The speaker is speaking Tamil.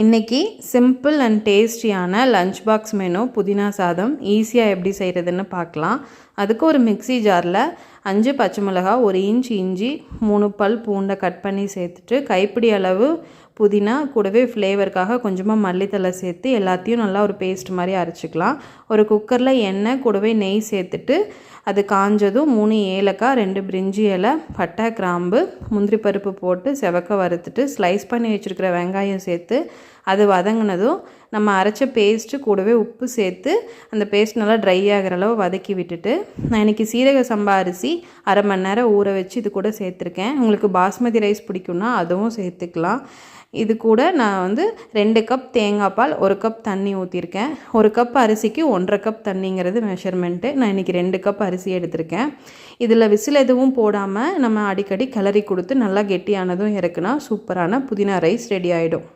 இன்றைக்கி சிம்பிள் அண்ட் டேஸ்டியான லஞ்ச் பாக்ஸ் மெனு புதினா சாதம் ஈஸியாக எப்படி செய்கிறதுன்னு பார்க்கலாம். அதுக்கு ஒரு மிக்ஸி ஜாரில் 5 பச்சை மிளகா, 1 இன்ச் இஞ்சி, 3 பல் பூண்டை கட் பண்ணி சேர்த்துட்டு கைப்பிடி அளவு புதினா கூடவே ஃப்ளேவருக்காக கொஞ்சமாக மல்லித்தலை சேர்த்து எல்லாத்தையும் நல்லா ஒரு பேஸ்ட் மாதிரி அரைச்சிக்கலாம். ஒரு குக்கரில் எண்ணெய் கூடவே நெய் சேர்த்துட்டு அது காஞ்சதும் 3 ஏலக்காய், 2 பிரிஞ்சி இலை, பட்டை, கிராம்பு, முந்திரி பருப்பு போட்டு செவக்க வறுத்துட்டு ஸ்லைஸ் பண்ணி வச்சுருக்கிற வெங்காயம் சேர்த்து அது வதங்கினதும் நம்ம அரைச்ச பேஸ்ட்டு கூடவே உப்பு சேர்த்து அந்த பேஸ்ட் நல்லா ட்ரை ஆகிற அளவு வதக்கி விட்டுட்டு, நான் இன்றைக்கி சீரக சம்பா அரிசி அரை மணி நேரம் ஊற வச்சு இது கூட சேர்த்துருக்கேன். உங்களுக்கு பாஸ்மதி ரைஸ் பிடிக்கும்னா அதுவும் சேர்த்துக்கலாம். இது கூட நான் 2 கப் தேங்காய் பால், 1 கப் தண்ணி ஊற்றிருக்கேன். 1 கப் அரிசிக்கு 1.5 கப் தண்ணிங்கிறது மெஷர்மெண்ட்டு. நான் இன்றைக்கி 2 கப் அரிசி எடுத்திருக்கேன். இதில் விசில் எதுவும் போடாமல் நம்ம அடிக்கடி கிளறி கொடுத்து நல்லா கெட்டியானதும் இறக்குனா சூப்பரான புதினா ரைஸ் ரெடி ஆகிடும்.